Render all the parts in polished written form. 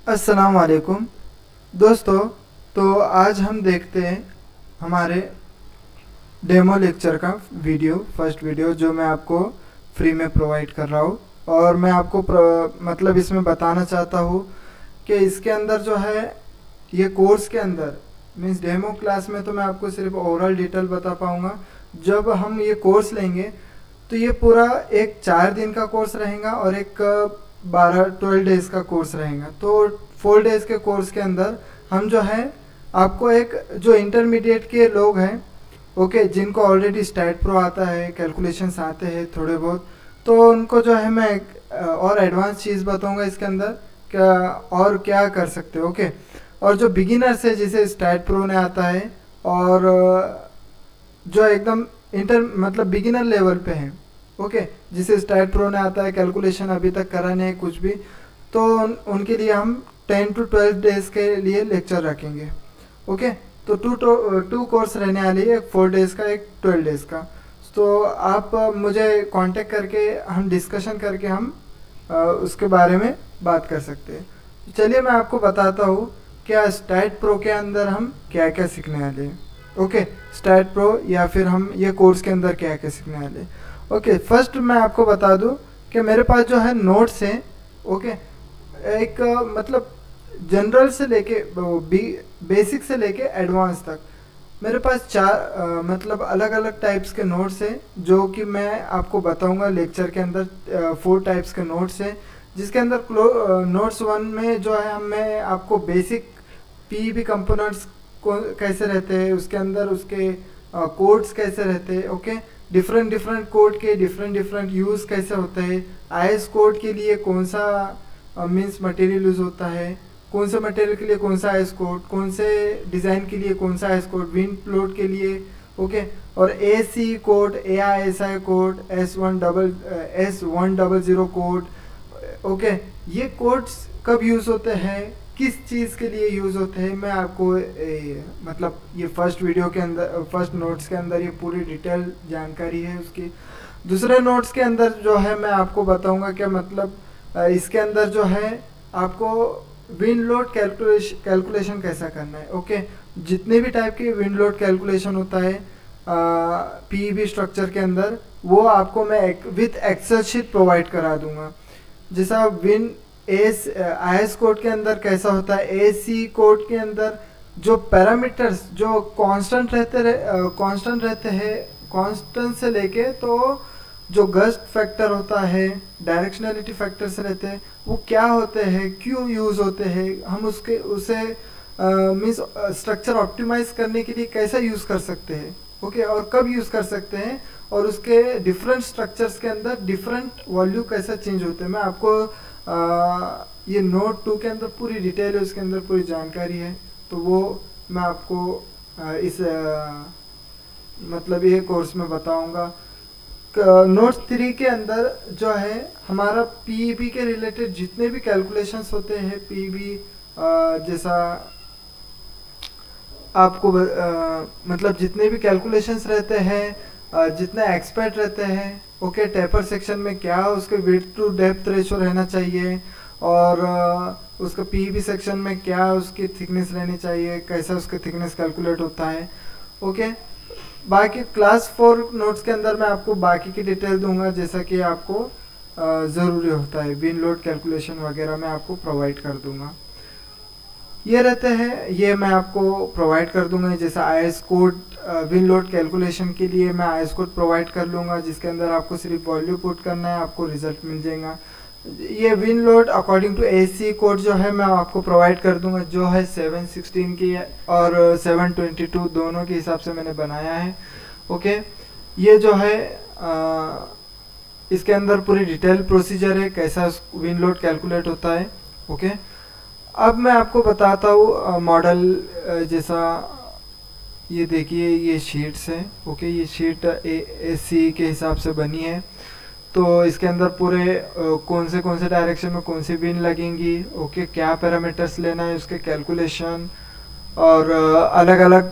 अस्सलाम वालेकुम दोस्तों। तो आज हम देखते हैं हमारे डेमो लेक्चर का फर्स्ट वीडियो जो मैं आपको फ्री में प्रोवाइड कर रहा हूँ। और मैं आपको मतलब इसमें बताना चाहता हूँ कि इसके अंदर जो है ये कोर्स के अंदर मीन्स डेमो क्लास में तो मैं आपको सिर्फ ओवरऑल डिटेल बता पाऊँगा। जब हम ये कोर्स लेंगे तो ये पूरा एक 4 दिन का कोर्स रहेगा और एक 12 डेज का कोर्स रहेगा। तो 4 डेज के कोर्स के अंदर हम जो है आपको एक जो इंटरमीडिएट के लोग हैं जिनको ऑलरेडी स्टैट प्रो आता है, कैलकुलेशंस आते हैं थोड़े बहुत, तो उनको जो है मैं और एडवांस चीज़ बताऊंगा इसके अंदर क्या और क्या कर सकते हो। और जो बिगिनर्स है जिसे स्टैट प्रो ने आता है और जो एकदम मतलब बिगिनर लेवल पे हैं जिसे स्टैट प्रो ने आता है, कैलकुलेशन अभी तक करा नहीं है कुछ भी, तो उनके लिए हम 10 to 12 डेज के लिए लेक्चर रखेंगे। तो टू कोर्स रहने वाली है, एक 4 डेज का एक 12 डेज का। तो आप मुझे कांटेक्ट करके हम डिस्कशन करके हम उसके बारे में बात कर सकते हैं। चलिए मैं आपको बताता हूँ क्या स्टैट प्रो के अंदर हम क्या क्या सीखने वाले हैं। स्टैट प्रो या फिर हम ये कोर्स के अंदर क्या क्या सीखने वाले हैं। फर्स्ट मैं आपको बता दूं कि मेरे पास जो है नोट्स हैं एक मतलब जनरल से लेके बेसिक से लेके एडवांस तक मेरे पास 4 मतलब अलग अलग टाइप्स के नोट्स हैं जो कि मैं आपको बताऊंगा लेक्चर के अंदर। 4 टाइप्स के नोट्स हैं जिसके अंदर नोट्स 1 में जो है मैं आपको बेसिक पीईबी कंपोनेंट्स कैसे रहते हैं, उसके अंदर उसके कोड्स कैसे रहते हैं, डिफरेंट कोड के डिफरेंट यूज़ कैसे होते हैं, आईएस कोड के लिए कौन सा मीन्स मटेरियल यूज़ होता है, कौन से मटेरियल के लिए कौन सा आईएस कोड, कौन से डिज़ाइन के लिए कौन सा आईएस कोड, विंड प्लॉट के लिए और AC code, AISI code, S100 code. ये कोड्स कब यूज़ होते हैं, किस चीज़ के लिए यूज़ होते हैं, मैं आपको मतलब ये फर्स्ट वीडियो के अंदर फर्स्ट नोट्स के अंदर ये पूरी डिटेल जानकारी है उसकी। दूसरे नोट्स के अंदर जो है मैं आपको बताऊंगा क्या मतलब इसके अंदर जो है आपको विंड लोड कैलकुलेशन कैसा करना है। जितने भी टाइप के विंड लोड कैलकुलेशन होता है पीईबी स्ट्रक्चर के अंदर वो आपको मैं विथ एक्सेल शीट प्रोवाइड करा दूंगा। जैसा विंड आईएस कोड के अंदर कैसा होता है, एसी कोड के अंदर जो पैरामीटर्स जो कांस्टेंट रहते हैं, कांस्टेंट से लेके तो जो गस्ट फैक्टर होता है, डायरेक्शनलिटी फैक्टर से रहते हैं, वो क्या होते हैं, क्यों यूज़ होते हैं, हम उसे मीन्स स्ट्रक्चर ऑप्टिमाइज करने के लिए कैसा यूज़ कर सकते हैं और कब यूज़ कर सकते हैं, और उसके डिफरेंट स्ट्रक्चर्स के अंदर डिफरेंट वैल्यू कैसा चेंज होते हैं। मैं आपको ये नोट 2 के अंदर पूरी डिटेल है, उसके अंदर पूरी जानकारी है, तो वो मैं आपको इस मतलब ये कोर्स में बताऊंगा। नोट्स 3 के अंदर जो है हमारा पीईबी के रिलेटेड जितने भी कैलकुलेशंस होते हैं, पीईबी जैसा आपको मतलब जितने भी कैलकुलेशंस रहते हैं, जितने एक्सपर्ट रहते हैं टेपर सेक्शन में क्या उसके विड्थ टू डेप्थ रेशो रहना चाहिए, और उसका पीईबी सेक्शन में क्या उसकी थिकनेस रहनी चाहिए, कैसा उसका थिकनेस कैलकुलेट होता है। बाकी क्लास 4 नोट्स के अंदर मैं आपको बाकी की डिटेल दूंगा जैसा कि आपको ज़रूरी होता है, विंड लोड कैलकुलेशन वगैरह मैं आपको प्रोवाइड कर दूंगा। ये रहते हैं, ये मैं आपको प्रोवाइड कर दूंगा। जैसा IS code wind load calculation के लिए मैं आईएस कोड प्रोवाइड कर लूँगा जिसके अंदर आपको सिर्फ वैल्यू पुट करना है, आपको रिजल्ट मिल जाएगा। ये wind load according to AC code जो है मैं आपको प्रोवाइड कर दूंगा, जो है 716 की और 722 दोनों के हिसाब से मैंने बनाया है। ये जो है इसके अंदर पूरी डिटेल प्रोसीजर है कैसा विंड लोड कैलकुलेट होता है। अब मैं आपको बताता हूँ मॉडल। जैसा ये देखिए ये शीट्स है। ये शीट एसी के हिसाब से बनी है, तो इसके अंदर पूरे कौन से डायरेक्शन में कौन सी विंड लगेंगी, क्या पैरामीटर्स लेना है उसके कैलकुलेशन, और अलग अलग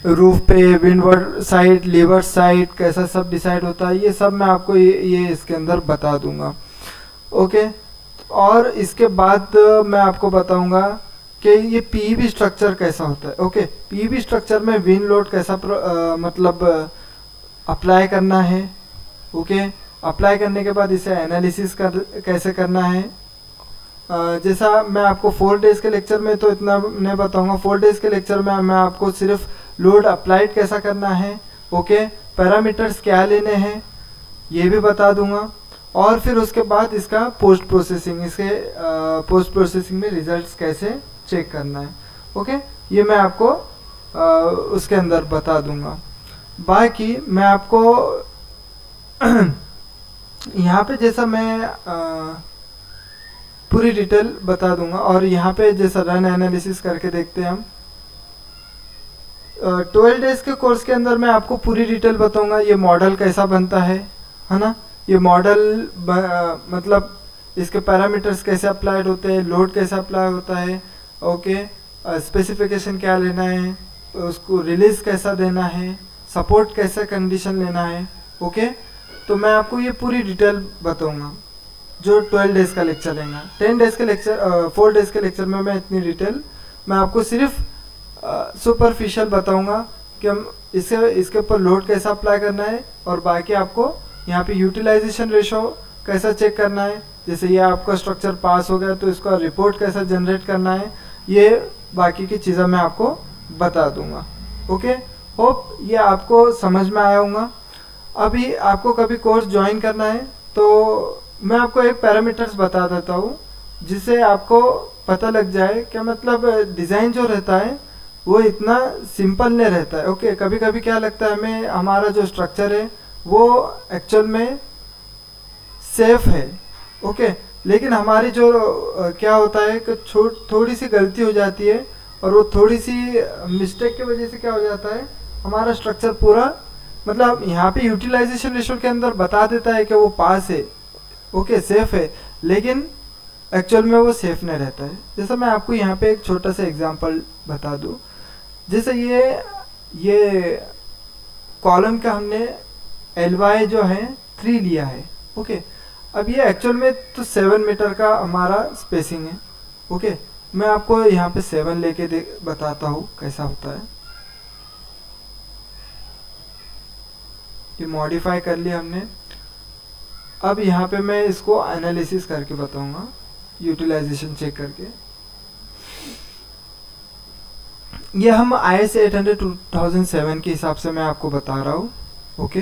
रूफ पे विंडवर्ड साइड, लीवर्ड साइड कैसा सब डिसाइड होता है, ये सब मैं आपको ये इसके अंदर बता दूंगा। और इसके बाद मैं आपको बताऊंगा कि ये पीईवी स्ट्रक्चर कैसा होता है। ओके, पीईवी स्ट्रक्चर में विंड लोड कैसा मतलब अप्लाई करना है। ओके, अप्लाई करने के बाद इसे एनालिसिस कैसे करना है। जैसा मैं आपको 4 डेज के लेक्चर में तो इतना नहीं बताऊंगा, 4 डेज के लेक्चर में मैं आपको सिर्फ लोड अप्लाइड कैसा करना है, ओके, पैरामीटर्स क्या लेने हैं ये भी बता दूंगा। और फिर उसके बाद इसका पोस्ट प्रोसेसिंग, इसके पोस्ट प्रोसेसिंग में रिजल्ट्स कैसे चेक करना है। ओके, ये मैं आपको उसके अंदर बता दूंगा। बाकी मैं आपको यहाँ पे जैसा मैं पूरी डिटेल बता दूंगा। और यहाँ पे जैसा रन एनालिसिस करके देखते हैं हम। 12 डेज के कोर्स के अंदर मैं आपको पूरी डिटेल बताऊंगा, ये मॉडल कैसा बनता है ना, ये मॉडल मतलब इसके पैरामीटर्स कैसे अप्लाइड होते हैं, लोड कैसे अप्लाई होता है, ओके, स्पेसिफिकेशन क्या लेना है, उसको रिलीज कैसा देना है, सपोर्ट कैसे कंडीशन लेना है। ओके, तो मैं आपको ये पूरी डिटेल बताऊंगा जो 12 डेज का लेक्चर लेगा। 10 डेज के लेक्चर 4 डेज के लेक्चर में मैं इतनी डिटेल मैं आपको सिर्फ सुपरफिशियल बताऊंगा कि हम इसके ऊपर लोड कैसा अप्लाई करना है, और बाकी आपको यहाँ पे यूटिलाइजेशन रेशो कैसा चेक करना है। जैसे ये आपका स्ट्रक्चर पास हो गया तो इसका रिपोर्ट कैसा जनरेट करना है, ये बाकी की चीज़ें मैं आपको बता दूंगा। ओके, होप ये आपको समझ में आया होगा। अभी आपको कभी कोर्स ज्वाइन करना है तो मैं आपको एक पैरामीटर्स बता देता हूँ जिससे आपको पता लग जाए कि मतलब डिज़ाइन जो रहता है वो इतना सिंपल नहीं रहता है। ओके, कभी कभी क्या लगता है हमें हमारा जो स्ट्रक्चर है वो एक्चुअल में सेफ है। ओके, लेकिन हमारी जो क्या होता है कि थोड़ी सी गलती हो जाती है, और वो थोड़ी सी मिस्टेक की वजह से क्या हो जाता है हमारा स्ट्रक्चर पूरा मतलब यहाँ पे यूटिलाइजेशन रेशो के अंदर बता देता है कि वो पास है, ओके, सेफ है, लेकिन एक्चुअल में वो सेफ नहीं रहता है। जैसा मैं आपको यहाँ पे एक छोटा सा एग्जांपल बता दूँ। जैसे ये कॉलम का हमने LY जो है 3 लिया है। ओके, अब ये एक्चुअल में तो 7 मीटर का हमारा स्पेसिंग है। ओके, मैं आपको यहाँ पे 7 लेके बताता हूँ कैसा होता है। ये मॉडिफाई कर लिया हमने। अब यहाँ पे मैं इसको एनालिसिस करके बताऊंगा, यूटिलाइजेशन चेक करके। ये हम IS 800 2007 के हिसाब से मैं आपको बता रहा हूँ। ओके,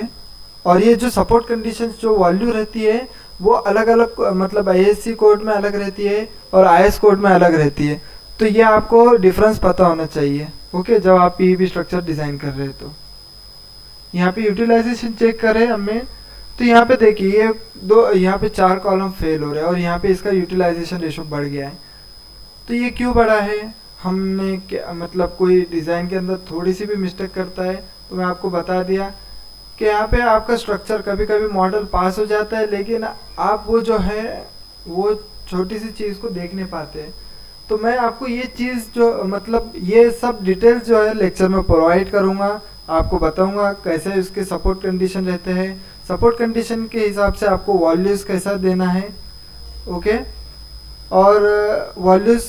और ये जो सपोर्ट कंडीशंस जो वैल्यू रहती है वो अलग अलग मतलब ISC कोड में अलग रहती है और IS कोड में अलग रहती है। तो ये आपको डिफरेंस पता होना चाहिए। ओके, जब आप PEB स्ट्रक्चर डिज़ाइन कर रहे हैं तो यहाँ पे यूटिलाइजेशन चेक करें हमने, तो यहाँ पे देखिए ये यहाँ पे 4 कॉलम फेल हो रहे हैं और यहाँ पे इसका यूटिलाइजेशन रेशो बढ़ गया है। तो ये क्यों बढ़ा है, हमने क्या मतलब कोई डिज़ाइन के अंदर थोड़ी सी भी मिस्टेक करता है तो मैं आपको बता दिया कि यहाँ पे आपका स्ट्रक्चर कभी कभी मॉडल पास हो जाता है, लेकिन आप वो जो है वो छोटी सी चीज़ को देख नहीं पाते। तो मैं आपको ये चीज़ जो मतलब ये सब डिटेल्स जो है लेक्चर में प्रोवाइड करूँगा, आपको बताऊंगा कैसे उसके सपोर्ट कंडीशन रहते हैं, सपोर्ट कंडीशन के हिसाब से आपको वॉल्यूज कैसा देना है। ओके, और वॉल्यूज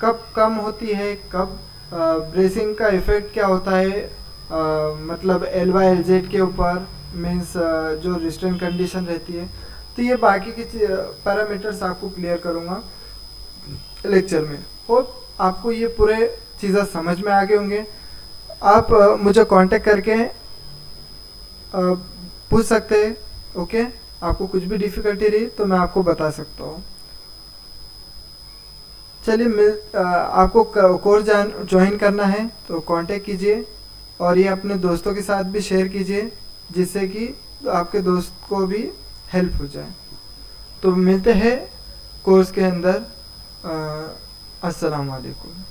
कब कम होती है, कब ब्रेसिंग का इफेक्ट क्या होता है मतलब LY LZ के ऊपर मीन्स जो रिस्ट्रेंट कंडीशन रहती है। तो ये बाकी की पैरामीटर्स आपको क्लियर करूँगा लेक्चर में। और आपको ये पूरे चीज़ें समझ में आ गए होंगे। आप मुझे कांटेक्ट करके पूछ सकते हैं। ओके, आपको कुछ भी डिफ़िकल्टी रही तो मैं आपको बता सकता हूँ। चलिए, आपको कोर्स ज्वाइन करना है तो कांटेक्ट कीजिए और ये अपने दोस्तों के साथ भी शेयर कीजिए जिससे कि आपके दोस्त को भी हेल्प हो जाए। तो मिलते हैं कोर्स के अंदर। अस्सलाम वालेकुम।